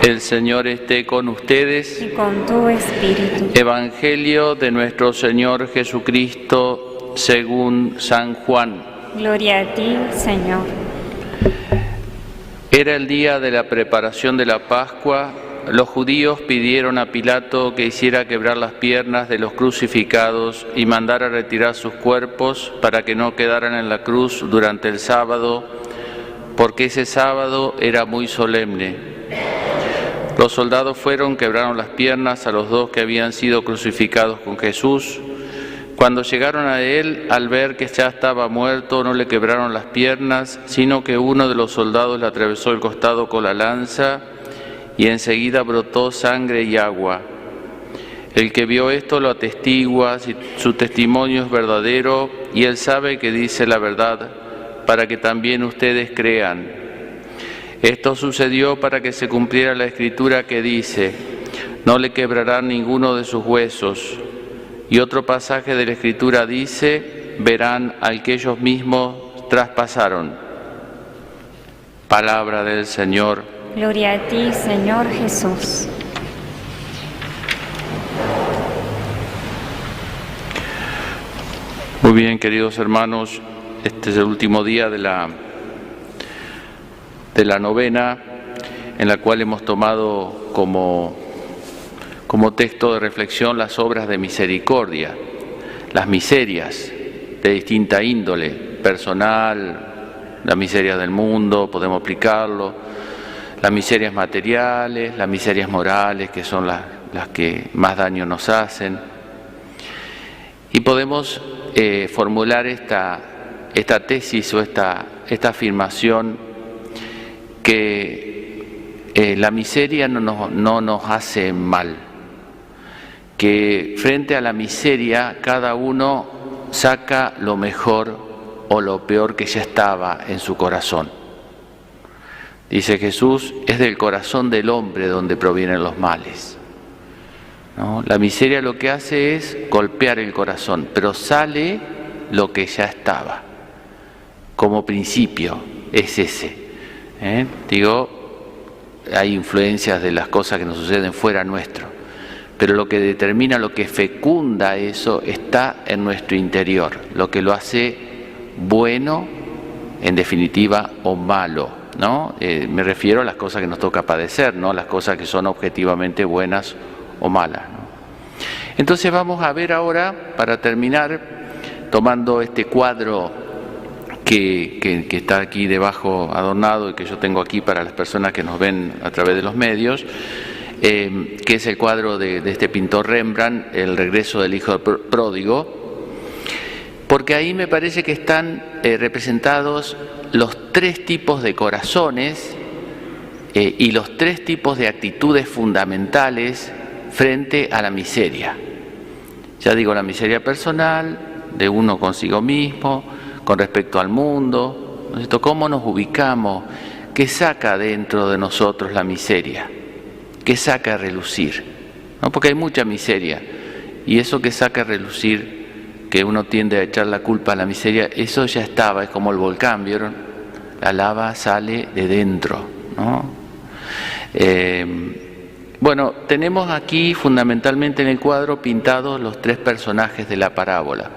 El Señor esté con ustedes. Y con tu espíritu. Evangelio de nuestro Señor Jesucristo según San Juan. Gloria a ti, Señor. Era el día de la preparación de la Pascua. Los judíos pidieron a Pilato que hiciera quebrar las piernas de los crucificados y mandara retirar sus cuerpos para que no quedaran en la cruz durante el sábado, porque ese sábado era muy solemne. Los soldados fueron, quebraron las piernas a los dos que habían sido crucificados con Jesús. Cuando llegaron a él, al ver que ya estaba muerto, no le quebraron las piernas, sino que uno de los soldados le atravesó el costado con la lanza y enseguida brotó sangre y agua. El que vio esto lo atestigua, su testimonio es verdadero y él sabe que dice la verdad, para que también ustedes crean. Esto sucedió para que se cumpliera la Escritura que dice: no le quebrarán ninguno de sus huesos. Y otro pasaje de la Escritura dice: verán al que ellos mismos traspasaron. Palabra del Señor. Gloria a ti, Señor Jesús. Muy bien, queridos hermanos, este es el último día de la novena, en la cual hemos tomado como texto de reflexión las obras de misericordia, las miserias de distinta índole, personal, las miserias del mundo, podemos aplicarlo, las miserias materiales, las miserias morales, que son las que más daño nos hacen. Y podemos formular esta tesis o esta afirmación que la miseria no nos hace mal, que frente a la miseria cada uno saca lo mejor o lo peor que ya estaba en su corazón. Dice Jesús, es del corazón del hombre donde provienen los males, ¿no? La miseria lo que hace es golpear el corazón, pero sale lo que ya estaba, como principio, es ese. Hay influencias de las cosas que nos suceden fuera nuestro, pero lo que determina, lo que fecunda eso, está en nuestro interior, lo que lo hace bueno, en definitiva, o malo, ¿no? Me refiero a las cosas que nos toca padecer, no las cosas que son objetivamente buenas o malas, ¿no? Entonces vamos a ver ahora, para terminar, tomando este cuadro que está aquí debajo adornado y que yo tengo aquí para las personas que nos ven a través de los medios, que es el cuadro de este pintor Rembrandt, El regreso del hijo pródigo, porque ahí me parece que están representados los tres tipos de corazones y los tres tipos de actitudes fundamentales frente a la miseria. Ya digo, la miseria personal, de uno consigo mismo, con respecto al mundo, ¿no es cierto? ¿Cómo nos ubicamos? ¿Qué saca dentro de nosotros la miseria? ¿Qué saca a relucir? ¿No? Porque hay mucha miseria, y eso que saca a relucir, que uno tiende a echar la culpa a la miseria, eso ya estaba, es como el volcán, ¿vieron? La lava sale de dentro, ¿no? Bueno, tenemos aquí fundamentalmente en el cuadro pintados los tres personajes de la parábola.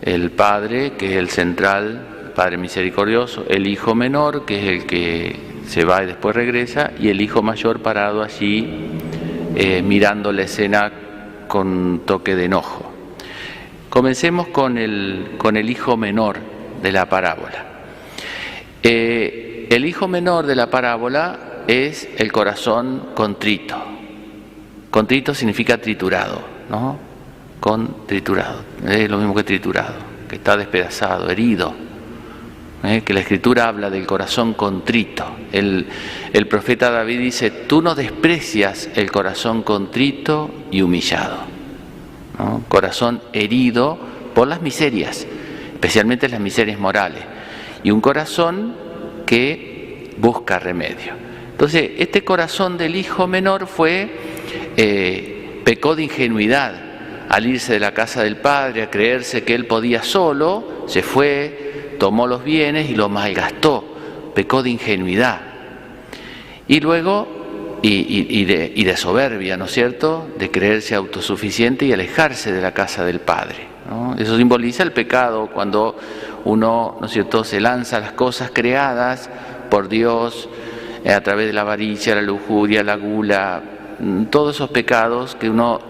El Padre, que es el central, el Padre misericordioso, el Hijo menor, que es el que se va y después regresa, y el Hijo mayor parado allí mirando la escena con un toque de enojo. Comencemos con el Hijo menor de la parábola. El Hijo menor de la parábola es el corazón contrito. Contrito significa triturado, ¿no? Triturado, es lo mismo que triturado, que está despedazado, herido, que la Escritura habla del corazón contrito. El profeta David dice: tú no desprecias el corazón contrito y humillado, ¿no? Corazón herido por las miserias, especialmente las miserias morales, y un corazón que busca remedio. Entonces, este corazón del hijo menor pecó de ingenuidad. Al irse de la casa del padre, a creerse que él podía solo, se fue, tomó los bienes y los malgastó, pecó de ingenuidad. Y luego y de soberbia, ¿no es cierto?, de creerse autosuficiente y alejarse de la casa del Padre, ¿no? Eso simboliza el pecado cuando uno, ¿no es cierto?, se lanza a las cosas creadas por Dios a través de la avaricia, la lujuria, la gula, todos esos pecados que uno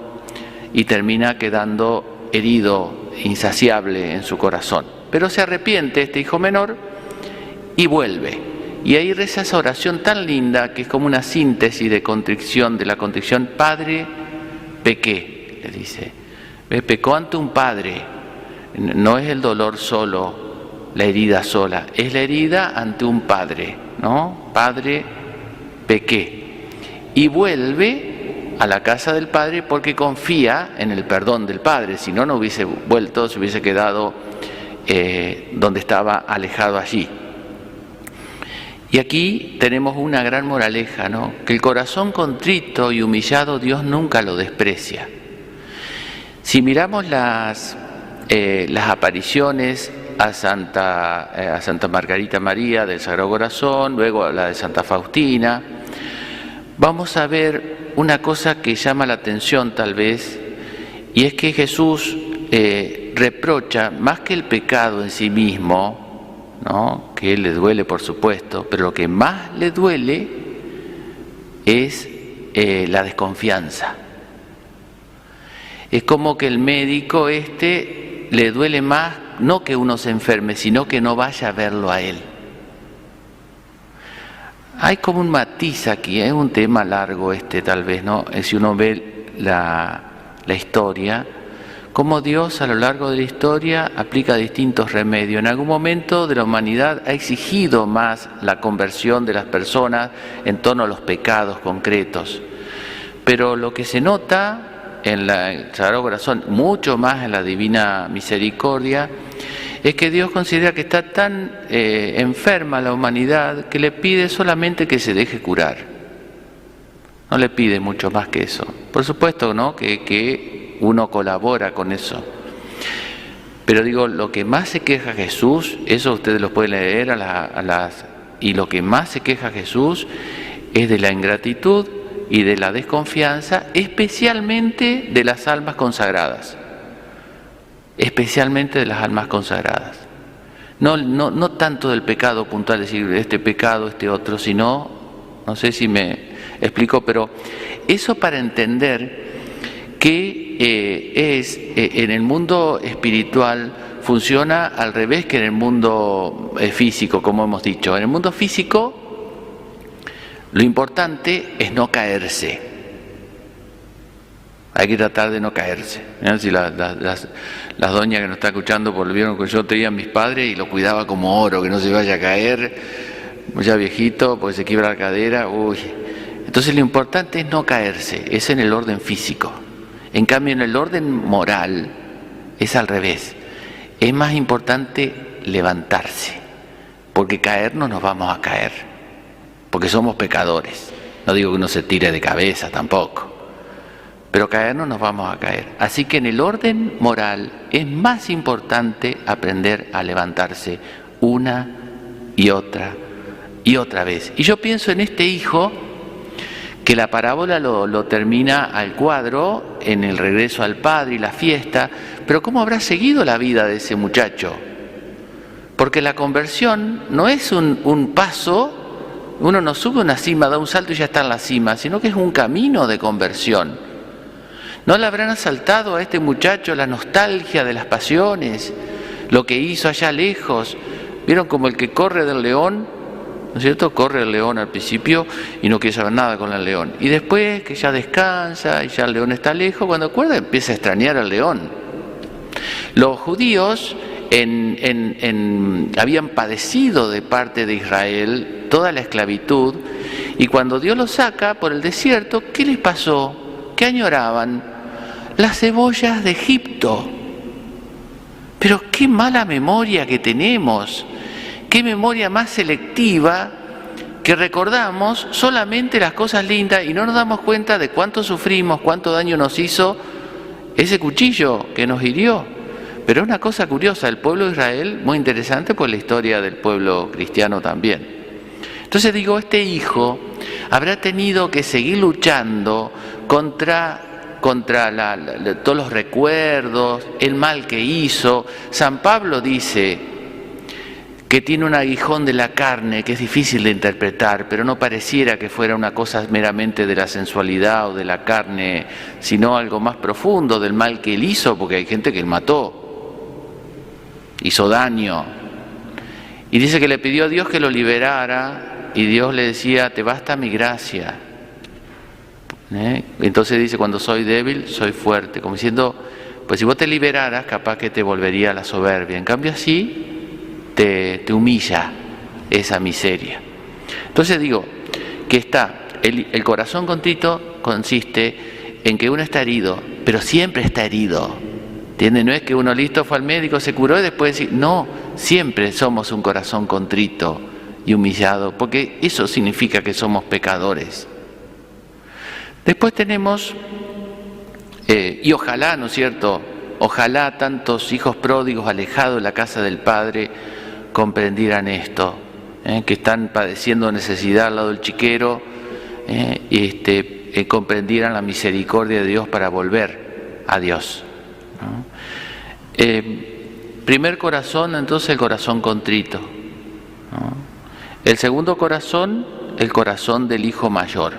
y termina quedando herido, insaciable en su corazón. Pero se arrepiente este hijo menor y vuelve. Y ahí reza esa oración tan linda que es como una síntesis de contrición, de la contrición: Padre, pequé, le dice. Pecó ante un padre. No es el dolor solo, la herida sola, es la herida ante un padre, ¿no? Padre, pequé. Y vuelve a la casa del Padre porque confía en el perdón del Padre. Si no, no hubiese vuelto, se hubiese quedado donde estaba, alejado allí. Y aquí tenemos una gran moraleja, ¿no? Que el corazón contrito y humillado Dios nunca lo desprecia. Si miramos las apariciones a Santa Margarita María del Sagrado Corazón, luego la de Santa Faustina, vamos a ver una cosa que llama la atención tal vez, y es que Jesús reprocha más que el pecado en sí mismo, ¿no?, que a él le duele por supuesto, pero lo que más le duele es la desconfianza. Es como que el médico le duele más no que uno se enferme, sino que no vaya a verlo a él. Hay como un matiz aquí, es un tema largo tal vez, ¿no? Si uno ve la historia, cómo Dios a lo largo de la historia aplica distintos remedios. En algún momento de la humanidad ha exigido más la conversión de las personas en torno a los pecados concretos. Pero lo que se nota en el Sagrado Corazón, mucho más en la Divina Misericordia, es que Dios considera que está tan enferma la humanidad que le pide solamente que se deje curar. No le pide mucho más que eso. Por supuesto, ¿no?, que uno colabora con eso. Pero digo, lo que más se queja Jesús, eso ustedes lo pueden leer y lo que más se queja Jesús es de la ingratitud y de la desconfianza, especialmente de las almas consagradas. Especialmente de las almas consagradas. No tanto del pecado puntual, es decir, este pecado, este otro, sino, no sé si me explico, pero eso para entender que en el mundo espiritual funciona al revés que en el mundo físico, como hemos dicho. En el mundo físico lo importante es no caerse. Hay que tratar de no caerse. ¿No? Si las doñas que nos están escuchando vieron que yo tenía a mis padres y lo cuidaba como oro, que no se vaya a caer, ya viejito, porque se quiebra la cadera, uy. Entonces lo importante es no caerse, es en el orden físico. En cambio, en el orden moral es al revés. Es más importante levantarse, porque caernos nos vamos a caer, porque somos pecadores. No digo que uno se tire de cabeza tampoco, pero caernos nos vamos a caer. Así que en el orden moral es más importante aprender a levantarse una y otra vez. Y yo pienso en este hijo, que la parábola lo termina al cuadro en el regreso al Padre y la fiesta, pero ¿cómo habrá seguido la vida de ese muchacho? Porque la conversión no es un paso, uno no sube una cima, da un salto y ya está en la cima, sino que es un camino de conversión. ¿No le habrán asaltado a este muchacho la nostalgia de las lo que hizo allá lejos? ¿Vieron como el que corre del león? ¿No es cierto? Corre el león al principio y no quiere saber nada con el león. Y después que ya descansa y ya el león está lejos, cuando acuerda empieza a extrañar al león. Los judíos habían padecido de parte de Israel toda la esclavitud, y cuando Dios los saca por el desierto, ¿qué les pasó? ¿Qué añoraban? Las cebollas de Egipto. Pero qué mala memoria que tenemos. Qué memoria más selectiva, que recordamos solamente las cosas lindas y no nos damos cuenta de cuánto sufrimos, cuánto daño nos hizo ese cuchillo que nos hirió. Pero es una cosa curiosa, el pueblo de Israel, muy interesante por la historia del pueblo cristiano también. Entonces digo, este hijo habrá tenido que seguir luchando contra todos los recuerdos, el mal que hizo. San Pablo dice que tiene un aguijón de la carne que es difícil de interpretar, pero no pareciera que fuera una cosa meramente de la sensualidad o de la carne, sino algo más profundo del mal que él hizo, porque hay gente que él mató, hizo daño. Y dice que le pidió a Dios que lo liberara, y Dios le decía, te basta mi gracia. Entonces dice, cuando soy débil, soy fuerte, como diciendo, pues si vos te liberaras, capaz que te volvería a la soberbia. En cambio así, te humilla esa miseria. Entonces digo, que está, el corazón contrito consiste en que uno está herido, pero siempre está herido. ¿Entiendes? No es que uno listo fue al médico, se curó y después decir, no, siempre somos un corazón contrito y humillado, porque eso significa que somos pecadores. Después tenemos, y ojalá, ¿no es cierto?, ojalá tantos hijos pródigos alejados de la casa del Padre comprendieran esto, que están padeciendo necesidad al lado del chiquero, y comprendieran la misericordia de Dios para volver a Dios, ¿no? Primer corazón, entonces, el corazón contrito, ¿no? El segundo corazón, el corazón del hijo mayor.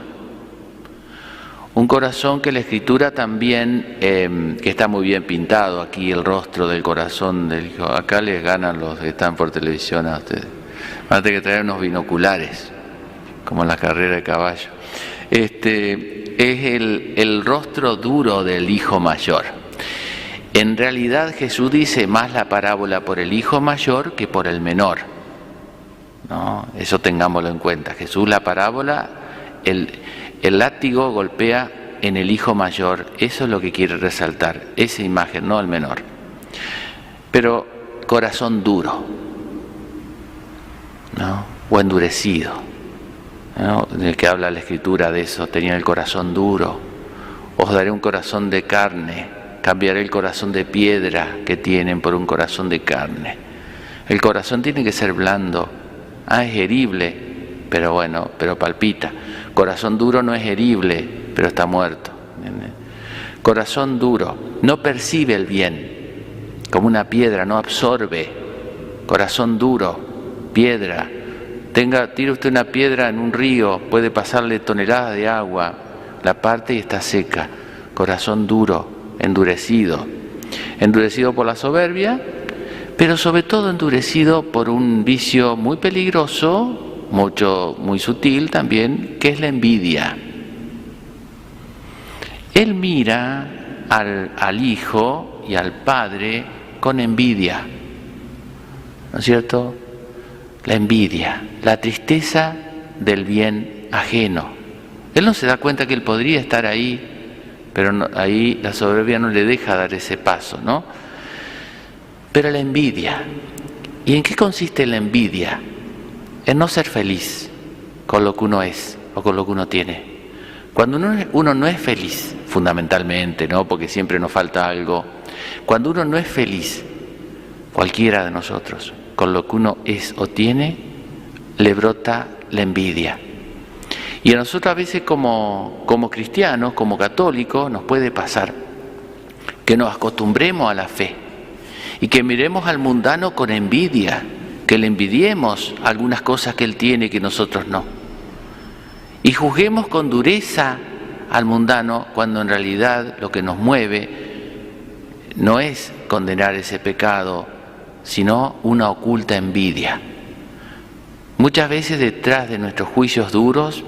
Un corazón que la Escritura también, que está muy bien pintado aquí, el rostro del corazón del hijo. Acá les ganan los que están por televisión a ustedes. Van a tener que traer unos binoculares, como en la carrera de caballo. Es el rostro duro del hijo mayor. En realidad Jesús dice más la parábola por el hijo mayor que por el menor, ¿no? Eso tengámoslo en cuenta. Jesús la parábola, el látigo golpea en el hijo mayor, eso es lo que quiere resaltar, esa imagen, no el menor. Pero corazón duro, ¿no? O endurecido, ¿no? En el que habla la Escritura de eso, tenía el corazón duro. Os daré un corazón de carne, cambiaré el corazón de piedra que tienen por un corazón de carne. El corazón tiene que ser blando, es herible, pero bueno, pero palpita. Corazón duro no es herible, pero está muerto. ¿Entiendes? Corazón duro no percibe el bien, como una piedra, no absorbe. Corazón duro, piedra. Tire usted una piedra en un río, puede pasarle toneladas de agua, la parte y está seca. Corazón duro, endurecido. Endurecido por la soberbia, pero sobre todo endurecido por un vicio muy peligroso, muy sutil también, que es la envidia. Él mira al hijo y al padre con envidia, ¿no es cierto? La envidia, la tristeza del bien ajeno. Él no se da cuenta que él podría estar ahí, pero no, ahí la soberbia no le deja dar ese paso, ¿no? Pero la envidia, ¿y en qué consiste la envidia? En no ser feliz con lo que uno es o con lo que uno tiene. Cuando uno no es feliz, fundamentalmente, ¿no? Porque siempre nos falta algo. Cuando uno no es feliz, cualquiera de nosotros, con lo que uno es o tiene, le brota la envidia. Y a nosotros a veces como cristianos, como católicos, nos puede pasar que nos acostumbremos a la fe y que miremos al mundano con envidia, que le envidiemos algunas cosas que él tiene que nosotros no. Y juzguemos con dureza al mundano cuando en realidad lo que nos mueve no es condenar ese pecado, sino una oculta envidia. Muchas veces detrás de nuestros juicios duros,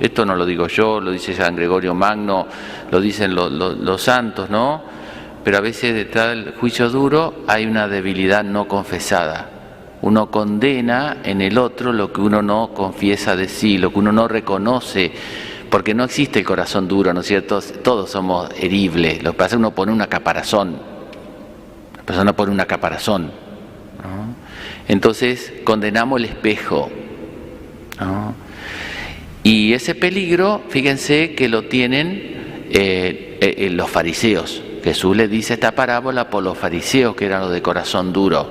esto no lo digo yo, lo dice San Gregorio Magno, lo dicen los santos, ¿no? Pero a veces detrás del juicio duro hay una debilidad no confesada. Uno condena en el otro lo que uno no confiesa de sí, lo que uno no reconoce, porque no existe el corazón duro, ¿no es cierto? Todos somos heribles. Lo que pasa es que uno pone una caparazón. La persona pone una caparazón, ¿no? Entonces condenamos el espejo, ¿no? Y ese peligro, fíjense que lo tienen los fariseos. Jesús le dice esta parábola por los fariseos, que eran los de corazón duro.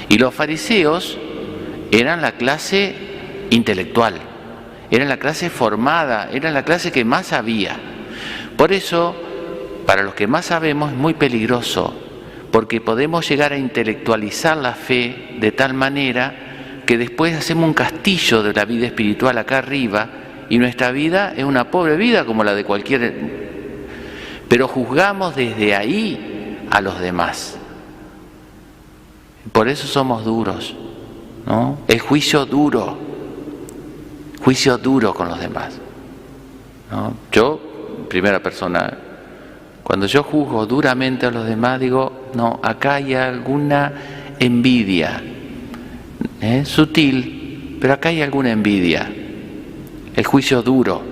Y los fariseos eran la clase intelectual, eran la clase formada, eran la clase que más sabía. Por eso, para los que más sabemos es muy peligroso, porque podemos llegar a intelectualizar la fe de tal manera que después hacemos un castillo de la vida espiritual acá arriba y nuestra vida es una pobre vida como la de cualquier... Pero juzgamos desde ahí a los demás. Por eso somos duros, ¿no? El juicio duro con los demás, ¿no? Yo, primera persona, cuando yo juzgo duramente a los demás, digo, no, acá hay alguna envidia, sutil, pero acá hay alguna envidia. El juicio duro.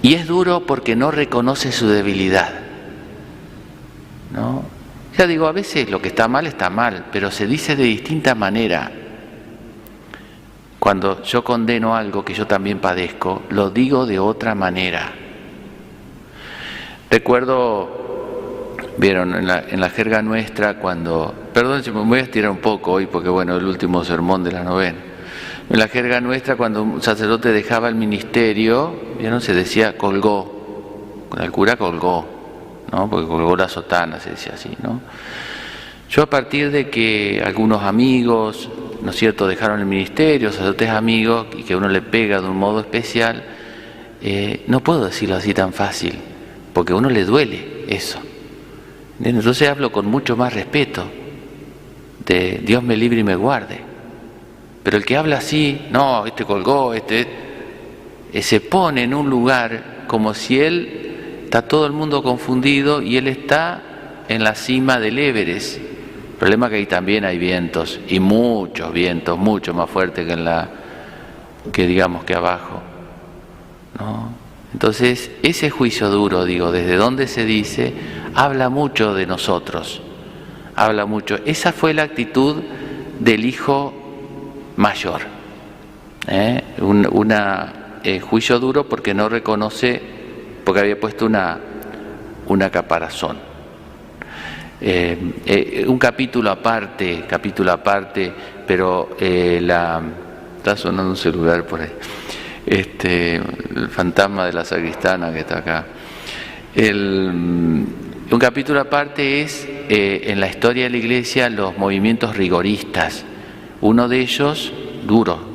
Y es duro porque no reconoce su debilidad, ¿no? Ya digo, a veces lo que está mal, pero se dice de distinta manera. Cuando yo condeno algo que yo también padezco, lo digo de otra manera. Recuerdo, vieron, en la jerga nuestra cuando... Perdón, me voy a estirar un poco hoy porque, bueno, el último sermón de la novena. En la jerga nuestra, cuando un sacerdote dejaba el ministerio, ¿vieron? Se decía colgó, el cura colgó, ¿no? Porque colgó la sotana, se decía así, ¿no? Yo, a partir de que algunos amigos, ¿no es cierto?, dejaron el ministerio, sacerdotes amigos, y que uno le pega de un modo especial, no puedo decirlo así tan fácil, porque a uno le duele eso. Entonces hablo con mucho más respeto, de Dios me libre y me guarde. Pero el que habla así, no, este colgó, se pone en un lugar como si él, está todo el mundo confundido y él está en la cima del Everest. El problema es que ahí también hay vientos, y muchos vientos, mucho más fuertes que digamos que abajo, ¿no? Entonces, ese juicio duro, digo, desde donde se dice, habla mucho de nosotros, habla mucho. Esa fue la actitud del hijo mayor, juicio duro porque no reconoce, porque había puesto una caparazón. Un capítulo aparte, pero está sonando un celular por ahí, el fantasma de la sacristana que está acá. Un capítulo aparte es en la historia de la Iglesia los movimientos rigoristas. Uno de ellos,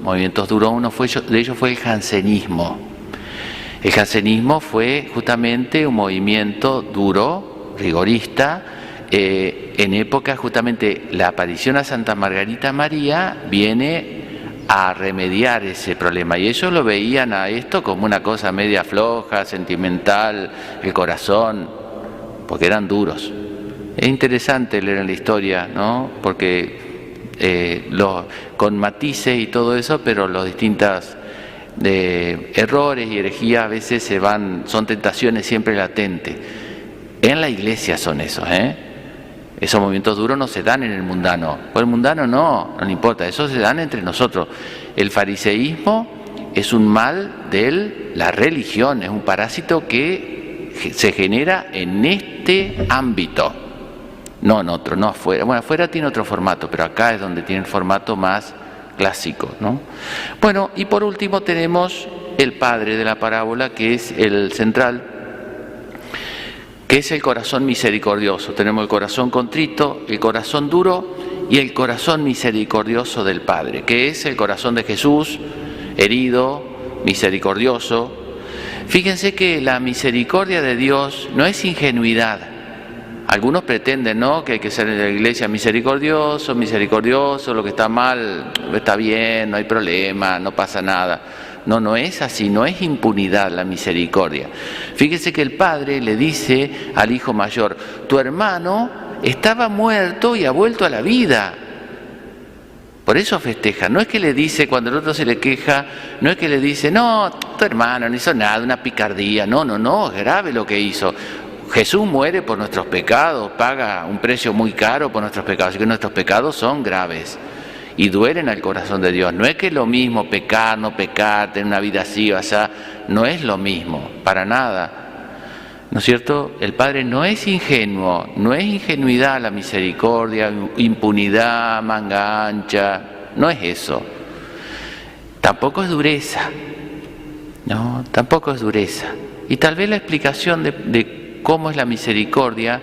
movimientos duros, de ellos fue el jansenismo. El jansenismo fue justamente un movimiento duro, rigorista, en época justamente la aparición a Santa Margarita María viene a remediar ese problema, y ellos lo veían a esto como una cosa media floja, sentimental, el corazón, porque eran duros. Es interesante leer en la historia, ¿no? Porque con matices y todo eso, pero los distintos errores y herejías a veces son tentaciones siempre latentes. En la Iglesia son esos, Esos movimientos duros no se dan en el mundano. Por el mundano no le importa, eso se dan entre nosotros. El fariseísmo es un mal de la religión, es un parásito que se genera en este ámbito. No en otro, no afuera. Bueno, afuera tiene otro formato, pero acá es donde tiene el formato más clásico, ¿no? Bueno, y por último tenemos el padre de la parábola, que es el central, que es el corazón misericordioso. Tenemos el corazón contrito, el corazón duro y el corazón misericordioso del Padre, que es el corazón de Jesús, herido, misericordioso. Fíjense que la misericordia de Dios no es ingenuidad. Algunos pretenden, ¿no?, que hay que ser en la Iglesia misericordioso, lo que está mal está bien, no hay problema, no pasa nada. No es así, no es impunidad la misericordia. Fíjese que el padre le dice al hijo mayor, tu hermano estaba muerto y ha vuelto a la vida. Por eso festeja. No es que le dice, cuando el otro se le queja, no es que le dice, no, tu hermano no hizo nada, una picardía. No, es grave lo que hizo. Jesús muere por nuestros pecados, paga un precio muy caro por nuestros pecados, así que nuestros pecados son graves y duelen al corazón de Dios. No es que es lo mismo pecar, no pecar, tener una vida así o así, no es lo mismo, para nada. ¿No es cierto? El Padre no es ingenuo, no es ingenuidad la misericordia, impunidad, manga ancha, No es eso. Tampoco es dureza. No, tampoco es dureza. Y tal vez la explicación de cómo es la misericordia,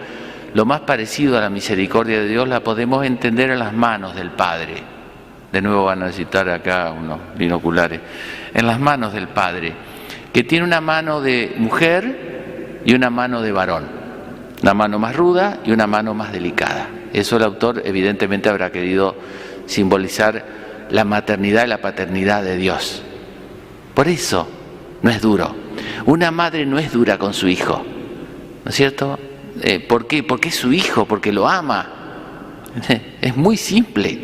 lo más parecido a la misericordia de Dios, la podemos entender en las manos del Padre. De nuevo van a necesitar acá unos binoculares. En las manos del Padre, que tiene una mano de mujer y una mano de varón. Una mano más ruda y una mano más delicada. Eso el autor evidentemente habrá querido simbolizar la maternidad y la paternidad de Dios. Por eso no es duro. Una madre no es dura con su hijo, ¿no es cierto? ¿Por qué? Porque es su hijo, porque lo ama. Es muy simple.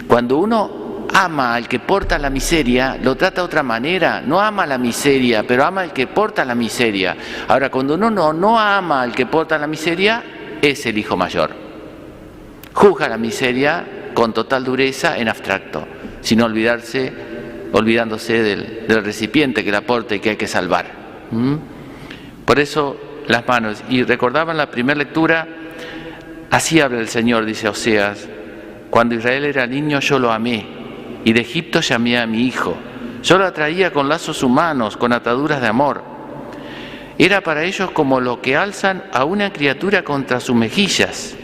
Cuando uno ama al que porta la miseria, lo trata de otra manera. No ama la miseria, pero ama al que porta la miseria. Ahora, cuando uno no ama al que porta la miseria, es el hijo mayor. Juzga la miseria con total dureza en abstracto, sin olvidándose del recipiente que la porta y que hay que salvar. Por eso las manos. Y recordaban la primera lectura, así habla el Señor, dice Oseas: cuando Israel era niño yo lo amé, y de Egipto llamé a mi hijo. Yo lo atraía con lazos humanos, con ataduras de amor. Era para ellos como lo que alzan a una criatura contra sus mejillas.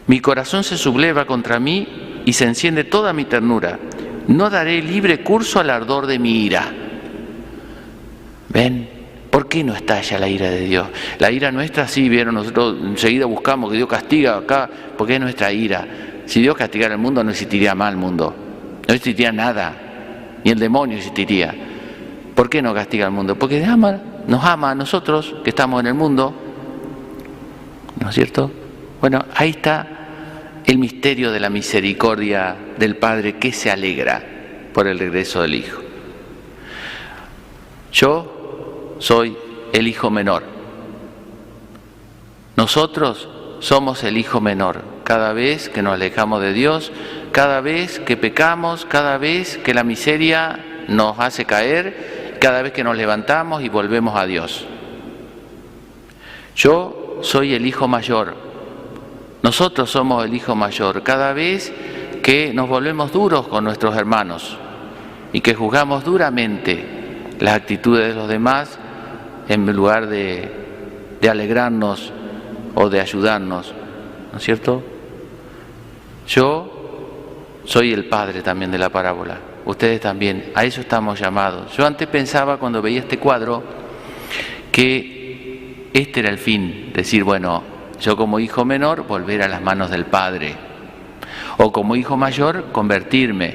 Mi corazón se subleva contra mí y se enciende toda mi ternura. No daré libre curso al ardor de mi ira. ¿Ven? ¿Por qué no estalla la ira de Dios? La ira nuestra, sí, vieron, nosotros enseguida buscamos que Dios castiga acá, porque es nuestra ira. Si Dios castigara el mundo, no existiría más el mundo. No existiría nada, ni el demonio existiría. ¿Por qué no castiga el mundo? Porque nos ama a nosotros, que estamos en el mundo, ¿no es cierto? Bueno, ahí está el misterio de la misericordia del Padre, que se alegra por el regreso del Hijo. Yo soy el hijo menor. Nosotros somos el hijo menor. Cada vez que nos alejamos de Dios, cada vez que pecamos, cada vez que la miseria nos hace caer, cada vez que nos levantamos y volvemos a Dios. Yo soy el hijo mayor. Nosotros somos el hijo mayor. Cada vez que nos volvemos duros con nuestros hermanos y que juzgamos duramente las actitudes de los demás en lugar de alegrarnos o de ayudarnos, ¿no es cierto? Yo soy el padre también de la parábola. Ustedes también, a eso estamos llamados. Yo antes pensaba, cuando veía este cuadro, que este era el fin, decir, bueno, yo como hijo menor volver a las manos del Padre, o como hijo mayor convertirme.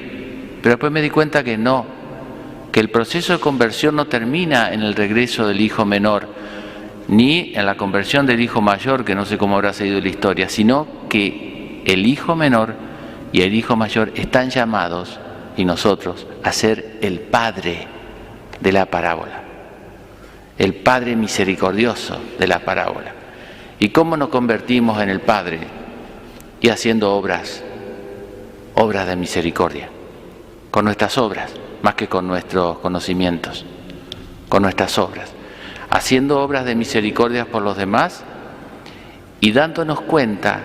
Pero después me di cuenta que no, que el proceso de conversión no termina en el regreso del hijo menor, ni en la conversión del hijo mayor, que no sé cómo habrá seguido la historia, sino que el hijo menor y el hijo mayor están llamados, y nosotros, a ser el Padre de la parábola, el Padre misericordioso de la parábola. ¿Y cómo nos convertimos en el Padre? Y haciendo obras de misericordia, con nuestras obras, más que con nuestros conocimientos, con nuestras obras, haciendo obras de misericordia por los demás y dándonos cuenta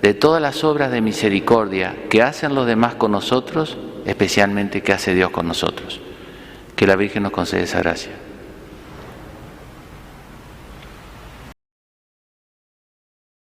de todas las obras de misericordia que hacen los demás con nosotros, especialmente que hace Dios con nosotros. Que la Virgen nos conceda esa gracia.